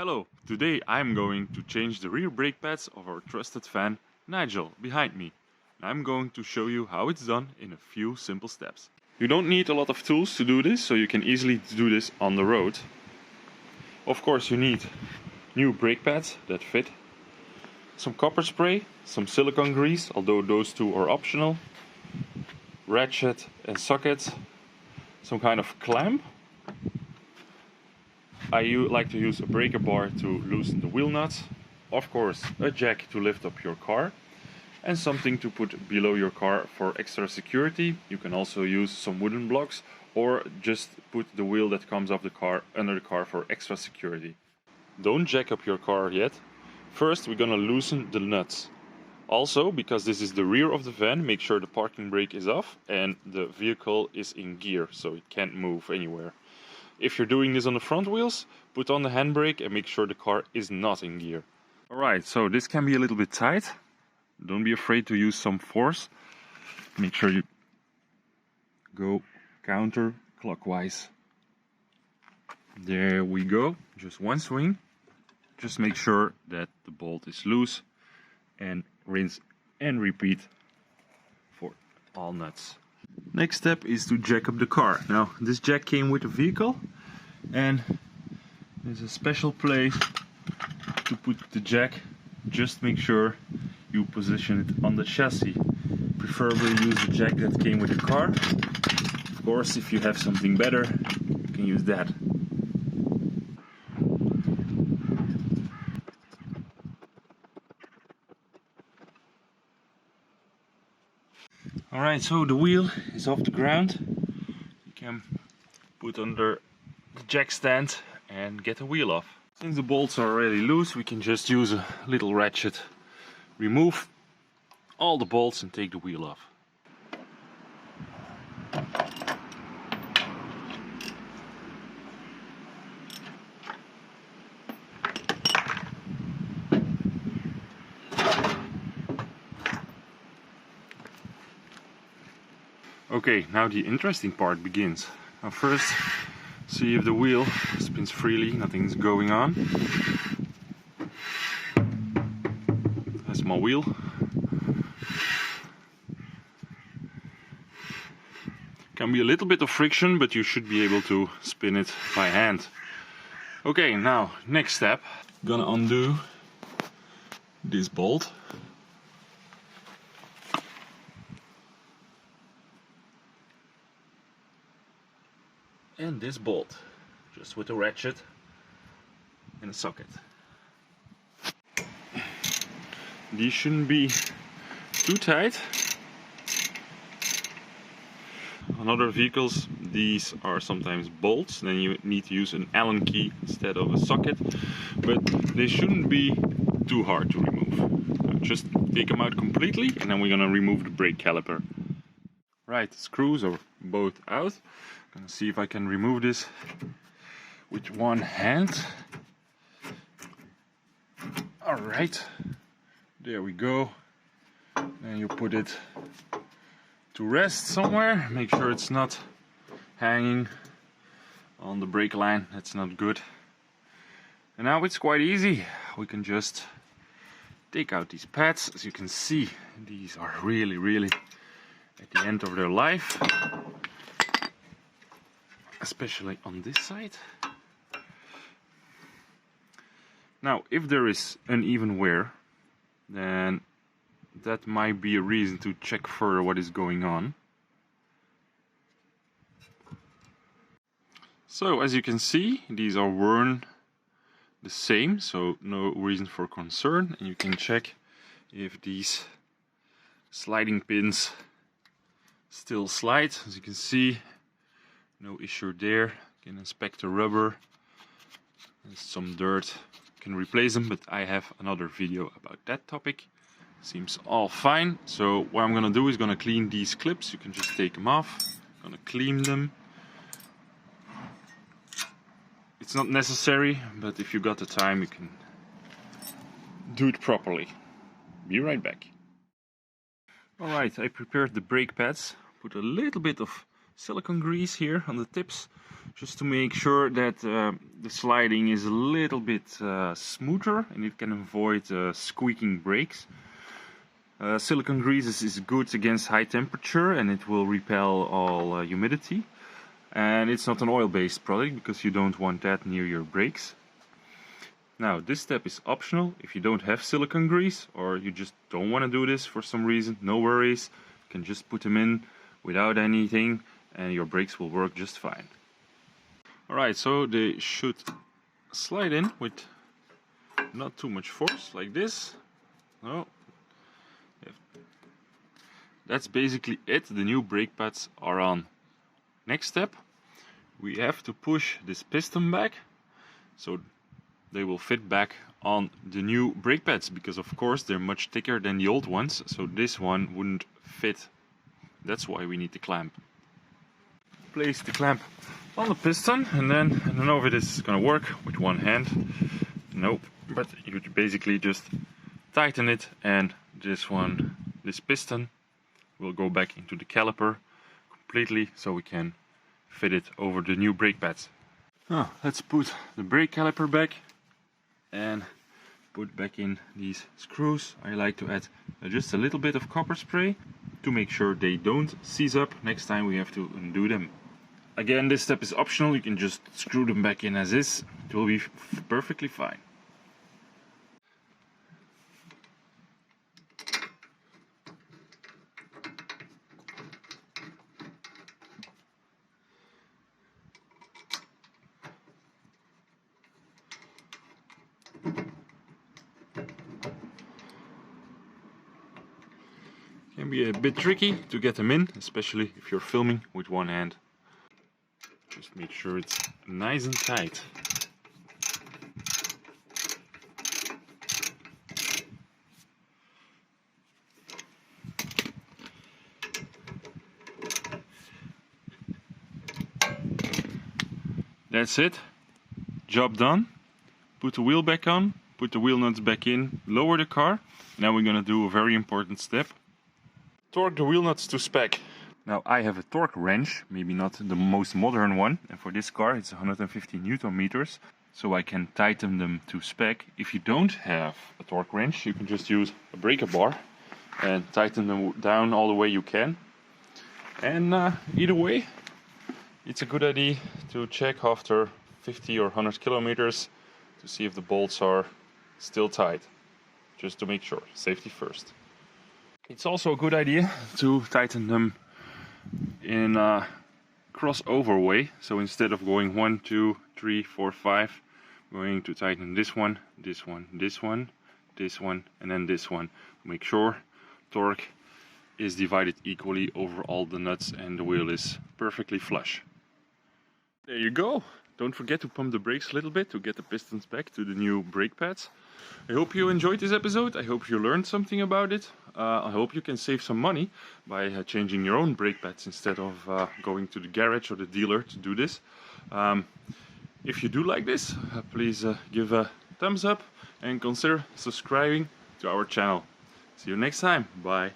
Hello, today I'm going to change the rear brake pads of our trusted fan Nigel behind me. I'm going to show you how it's done in a few simple steps. You don't need a lot of tools to do this, so you can easily do this on the road. Of course you need new brake pads that fit, some copper spray, some silicone grease, although those two are optional, ratchet and socket, some kind of clamp. I like to use a breaker bar to loosen the wheel nuts, of course a jack to lift up your car, and something to put below your car for extra security. You can also use some wooden blocks or just put the wheel that comes off the car under the car for extra security. Don't jack up your car yet. First we're gonna loosen the nuts. Also, because this is the rear of the van, make sure the parking brake is off and the vehicle is in gear so it can't move anywhere. If you're doing this on the front wheels, put on the handbrake and make sure the car is not in gear. Alright, so this can be a little bit tight. Don't be afraid to use some force. Make sure you go counterclockwise. There we go, just one swing. Just make sure that the bolt is loose and rinse and repeat for all nuts. Next step is to jack up the car. Now this jack came with the vehicle and there's a special place to put the jack. Just make sure you position it on the chassis. Preferably use the jack that came with the car. Of course, if you have something better, you can use that. Alright, so the wheel is off the ground. You can put under the jack stand and get the wheel off. Since the bolts are already loose, we can just use a little ratchet. Remove all the bolts and take the wheel off. Okay, now the interesting part begins. Now first, see if the wheel spins freely, nothing's going on. That's my wheel. Can be a little bit of friction, but you should be able to spin it by hand. Okay, now next step. Gonna undo this bolt. And this bolt, just with a ratchet and a socket. These shouldn't be too tight. On other vehicles, these are sometimes bolts, then you need to use an Allen key instead of a socket, but they shouldn't be too hard to remove. Just take them out completely and then we're gonna remove the brake caliper. Right, the screws are both out. Gonna see if I can remove this with one hand. Alright, there we go. Then you put it to rest somewhere. Make sure it's not hanging on the brake line, that's not good. And now it's quite easy. We can just take out these pads. As you can see, these are really at the end of their life. Especially on this side. Now, if there is uneven wear, then that might be a reason to check further what is going on. So, as you can see, these are worn the same, so no reason for concern. And you can check if these sliding pins still slide. As you can see, no issue there. You can inspect the rubber. There's some dirt. You can replace them, but I have another video about that topic. Seems all fine. So what I'm gonna do is gonna clean these clips. You can just take them off. Gonna clean them. It's not necessary, but if you got the time, you can do it properly. Be right back. Alright, I prepared the brake pads. Put a little bit of silicone grease here on the tips just to make sure that the sliding is a little bit smoother and it can avoid squeaking brakes. Silicone grease is good against high temperature and it will repel all humidity. And it's not an oil-based product because you don't want that near your brakes. Now this step is optional. If you don't have silicone grease or you just don't want to do this for some reason, no worries. You can just put them in without anything and your brakes will work just fine. Alright, so they should slide in with not too much force, like this. No. That's basically it. The new brake pads are on. Next step, we have to push this piston back so they will fit back on the new brake pads, because of course they're much thicker than the old ones, so this one wouldn't fit. That's why we need the clamp. Place the clamp on the piston, and then I don't know if it is gonna work with one hand. Nope, but you basically just tighten it and this piston will go back into the caliper completely so we can fit it over the new brake pads. Now let's put the brake caliper back and put back in these screws. I like to add just a little bit of copper spray to make sure they don't seize up next time we have to undo them. Again, this step is optional, you can just screw them back in as is, it will be perfectly fine. Can be a bit tricky to get them in, especially if you're filming with one hand. Just make sure it's nice and tight. That's it. Job done. Put the wheel back on, put the wheel nuts back in, lower the car. Now we're gonna do a very important step. Torque the wheel nuts to spec. Now I have a torque wrench, maybe not the most modern one, and for this car it's 150 Newton meters, so I can tighten them to spec. If you don't have a torque wrench, you can just use a breaker bar and tighten them down all the way you can. And either way, it's a good idea to check after 50 or 100 kilometers to see if the bolts are still tight, just to make sure, safety first. It's also a good idea to tighten them in a crossover way. So instead of going 1, 2, 3, 4, 5, we're going to tighten this one, this one, this one, this one, and then this one. Make sure torque is divided equally over all the nuts and the wheel is perfectly flush. There you go. Don't forget to pump the brakes a little bit to get the pistons back to the new brake pads. I hope you enjoyed this episode. I hope you learned something about it. I hope you can save some money by changing your own brake pads instead of going to the garage or the dealer to do this. If you do like this, please give a thumbs up and consider subscribing to our channel. See you next time. Bye.